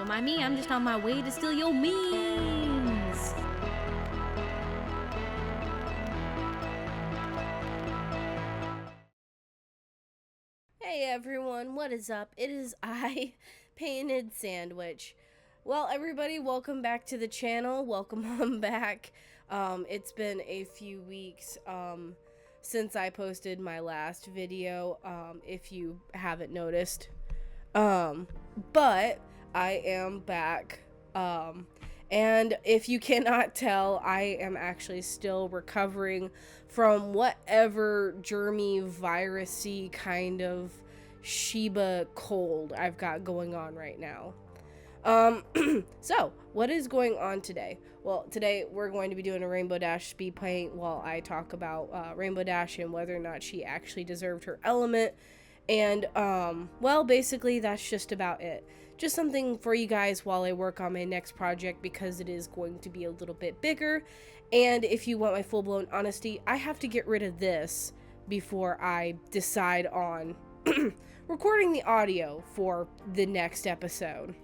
Don't mind me, I'm just on my way to steal your memes. Hey everyone, what is up? It is I, Painted Sandwich. Well, everybody, welcome back to the channel. Welcome on back. It's been a few weeks since I posted my last video, if you haven't noticed. But I am back. And if you cannot tell, I am actually still recovering from whatever germy, virusy kind of Shiba cold I've got going on right now. So, what is going on today? Well, today we're going to be doing a Rainbow Dash speed paint while I talk about Rainbow Dash and whether or not she actually deserved her element. And, well, basically that's just about it. Just something for you guys while I work on my next project because it is going to be a little bit bigger. And if you want my full-blown honesty, I have to get rid of this before I decide on recording the audio for the next episode.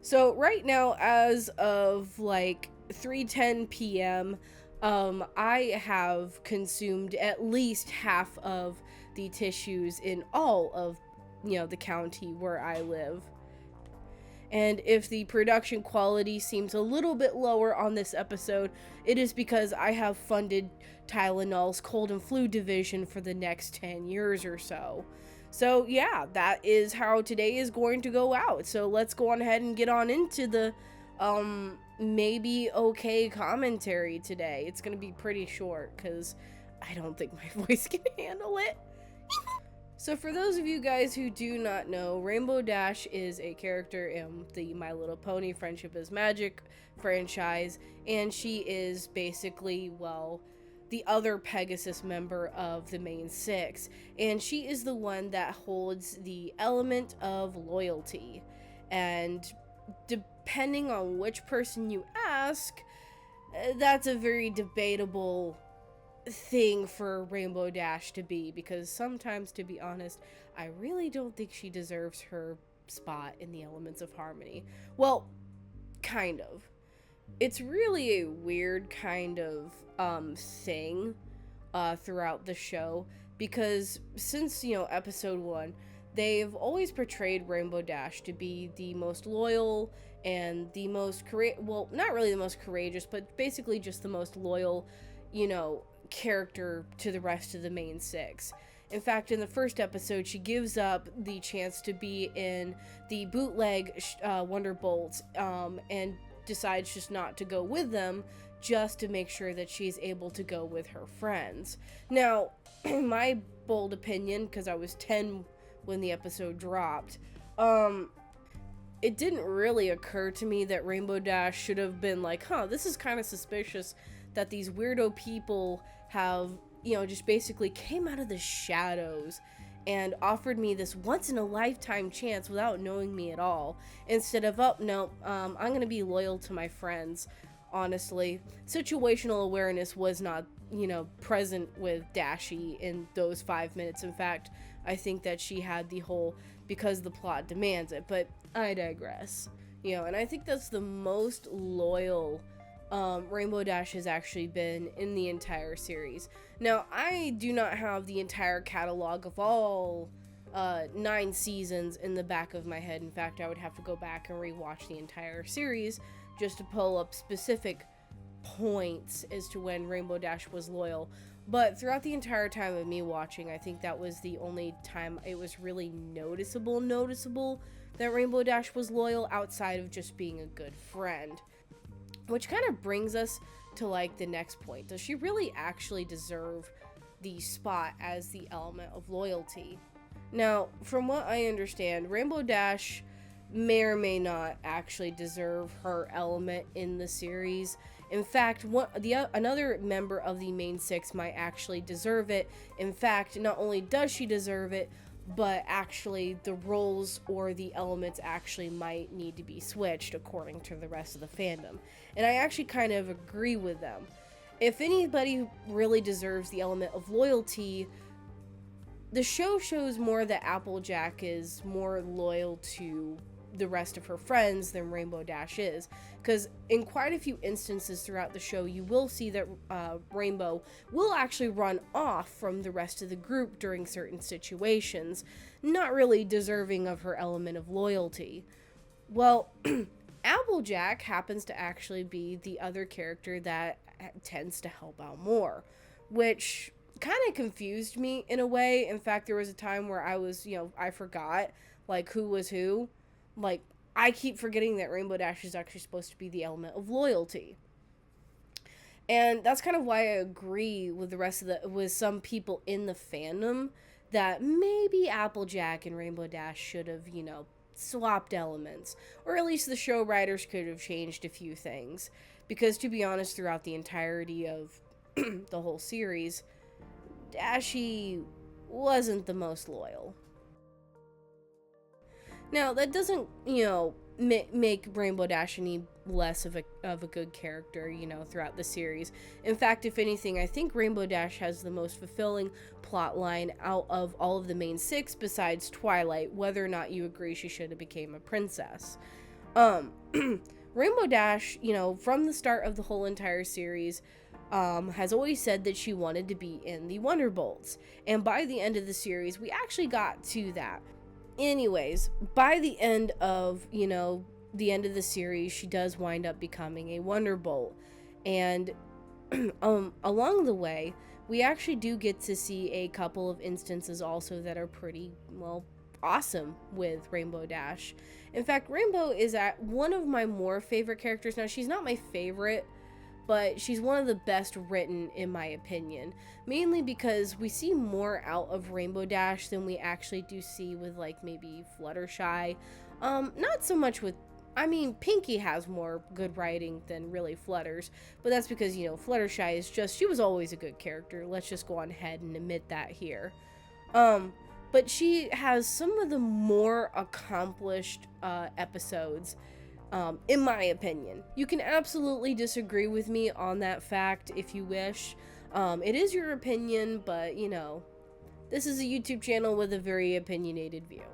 So right now, as of like 3:10 p.m., I have consumed at least half of the tissues in all of, the county where I live. And if the production quality seems a little bit lower on this episode, it is because I have funded Tylenol's cold and flu division for the next 10 years or so. So yeah, that is how today is going to go out. So let's go on ahead and get on into the maybe okay commentary today. It's gonna be pretty short because I don't think my voice can handle it. So for those of you guys who do not know, Rainbow Dash is a character in the My Little Pony Friendship is Magic franchise, and she is basically, well, the other Pegasus member of the main six, and she is the one that holds the element of loyalty. And depending on which person you ask, that's a very debatable thing for Rainbow Dash to be, because sometimes, to be honest, I really don't think she deserves her spot in the Elements of Harmony. Well, kind of. It's really a weird kind of thing throughout the show, because since, episode 1, they've always portrayed Rainbow Dash to be the most loyal and the most well, not really the most courageous, but basically just the most loyal, character to the rest of the main six. In fact, in the first episode, she gives up the chance to be in the bootleg Wonderbolts and decides just not to go with them, just to make sure that she's able to go with her friends. Now, in my bold opinion, because I was 10 when the episode dropped, it didn't really occur to me that Rainbow Dash should have been like, this is kind of suspicious that these weirdo people have, just basically came out of the shadows and offered me this once-in-a-lifetime chance without knowing me at all, instead of, I'm gonna be loyal to my friends. Honestly, situational awareness was not, present with Dashie in those 5 minutes. In fact, I think that she had the whole, because the plot demands it, but I digress. And I think that's the most loyal Rainbow Dash has actually been in the entire series. Now, I do not have the entire catalog of all 9 seasons in the back of my head. In fact, I would have to go back and rewatch the entire series just to pull up specific points as to when Rainbow Dash was loyal. But throughout the entire time of me watching, I think that was the only time it was really noticeable that Rainbow Dash was loyal, outside of just being a good friend. Which kind of brings us to, the next point. Does she really actually deserve the spot as the element of loyalty? Now, from what I understand, Rainbow Dash may or may not actually deserve her element in the series. In fact, another member of the main six might actually deserve it. In fact, not only does she deserve it, but actually the roles or the elements actually might need to be switched according to the rest of the fandom. And I actually kind of agree with them. If anybody really deserves the element of loyalty, the show shows more that Applejack is more loyal to the rest of her friends than Rainbow Dash is. Because in quite a few instances throughout the show, you will see that Rainbow will actually run off from the rest of the group during certain situations, not really deserving of her element of loyalty. Well, Applejack happens to actually be the other character that tends to help out more, which kind of confused me in a way. In fact, there was a time where I was, I forgot, like, who was who. Like, I keep forgetting that Rainbow Dash is actually supposed to be the element of loyalty. And that's kind of why I agree with with some people in the fandom that maybe Applejack and Rainbow Dash should have, swapped elements. Or at least the show writers could have changed a few things. Because to be honest, throughout the entirety of the whole series, Dashy wasn't the most loyal. Now, that doesn't, make Rainbow Dash any less of a good character, throughout the series. In fact, if anything, I think Rainbow Dash has the most fulfilling plot line out of all of the main six besides Twilight, whether or not you agree she should have became a princess. Rainbow Dash, from the start of the whole entire series, has always said that she wanted to be in the Wonderbolts. And by the end of the series, we actually got to that. Anyways, by the end of, the series, she does wind up becoming a Wonderbolt. And along the way, we actually do get to see a couple of instances also that are pretty, awesome with Rainbow Dash. In fact, Rainbow is one of my more favorite characters. Now, she's not my favorite, but she's one of the best written, in my opinion. Mainly because we see more out of Rainbow Dash than we actually do see with, like, maybe Fluttershy. Not so much with... Pinkie has more good writing than really Flutters, but that's because, Fluttershy is just... She was always a good character. Let's just go on ahead and admit that here. But she has some of the more accomplished episodes, in my opinion. You can absolutely disagree with me on that fact if you wish. It is your opinion, but, this is a YouTube channel with a very opinionated view.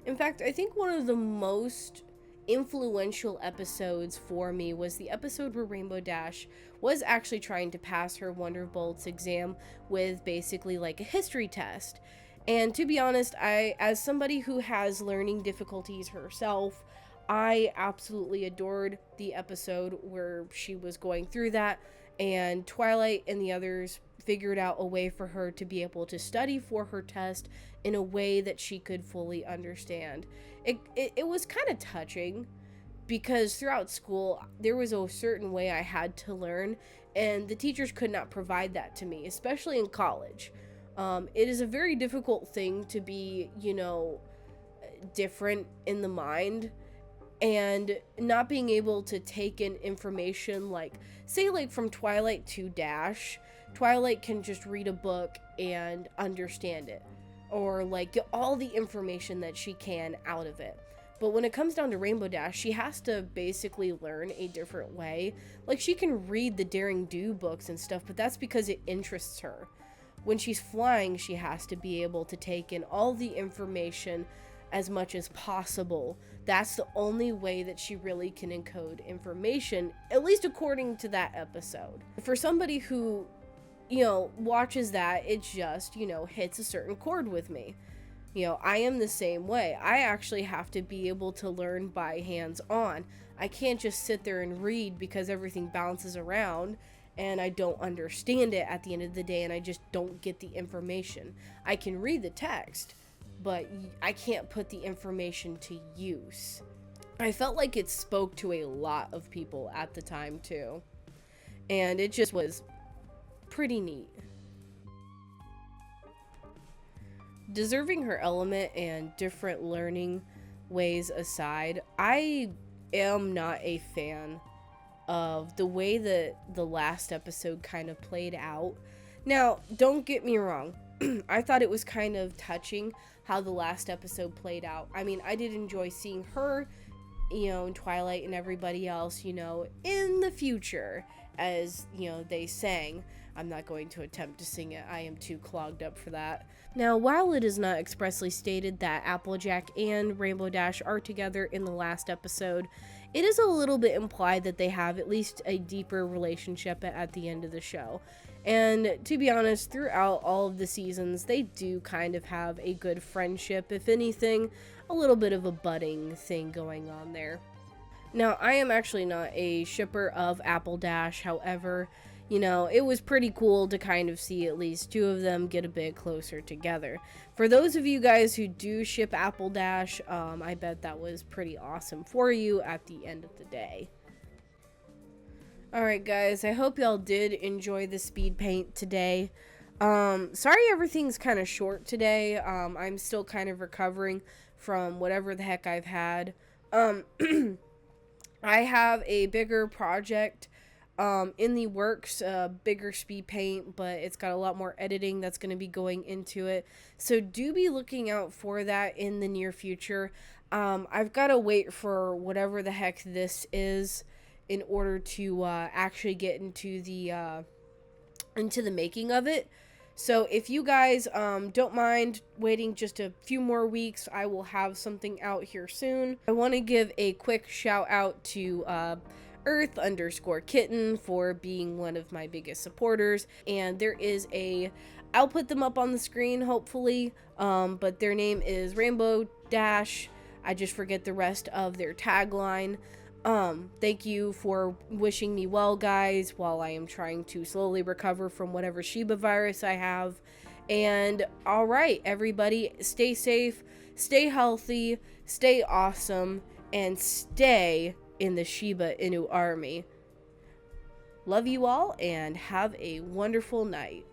In fact, I think one of the most influential episodes for me was the episode where Rainbow Dash was actually trying to pass her Wonderbolts exam with basically like a history test. And to be honest, as somebody who has learning difficulties herself, I absolutely adored the episode where she was going through that, and Twilight and the others figured out a way for her to be able to study for her test in a way that she could fully understand. It was kind of touching, because throughout school, there was a certain way I had to learn, and the teachers could not provide that to me, especially in college. It is a very difficult thing to be, different in the mind, and not being able to take in information like, say, like from Twilight to Dash. Twilight can just read a book and understand it, or like get all the information that she can out of it. But when it comes down to Rainbow Dash, she has to basically learn a different way. Like, she can read the Daring Do books and stuff, but that's because it interests her. When she's flying, she has to be able to take in all the information as much as possible. That's the only way that she really can encode information, at least according to that episode. For somebody who, watches that, it just, hits a certain chord with me. I am the same way. I actually have to be able to learn by hands-on. I can't just sit there and read because everything bounces around and I don't understand it at the end of the day, and I just don't get the information. I can read the text, but I can't put the information to use. I felt like it spoke to a lot of people at the time too, and it just was pretty neat. Deserving her element and different learning ways aside, I am not a fan of the way that the last episode kind of played out. Now, don't get me wrong. I thought it was kind of touching how the last episode played out. I mean, I did enjoy seeing her, and Twilight and everybody else, in the future, as, they sang. I'm not going to attempt to sing it. I am too clogged up for that. Now, while it is not expressly stated that Applejack and Rainbow Dash are together in the last episode, it is a little bit implied that they have at least a deeper relationship at the end of the show. And to be honest, throughout all of the seasons, they do kind of have a good friendship. If anything, a little bit of a budding thing going on there. Now, I am actually not a shipper of Apple Dash. However, you know, it was pretty cool to kind of see at least two of them get a bit closer together. For those of you guys who do ship Apple Dash, I bet that was pretty awesome for you at the end of the day. Alright guys, I hope y'all did enjoy the speed paint today. Sorry everything's kind of short today. I'm still kind of recovering from whatever the heck I've had. I have a bigger project in the works, bigger speed paint, but it's got a lot more editing that's going to be going into it. So do be looking out for that in the near future. I've got to wait for whatever the heck this is in order to actually get into the making of it. So if you guys don't mind waiting just a few more weeks, I will have something out here soon. I want to give a quick shout out to Earth_Kitten for being one of my biggest supporters, and there is I'll put them up on the screen hopefully, but their name is Rainbow Dash. I just forget the rest of their tagline. Thank you for wishing me well, guys, while I am trying to slowly recover from whatever Shiba virus I have. And alright, everybody, stay safe, stay healthy, stay awesome, and stay in the Shiba Inu army. Love you all, and have a wonderful night.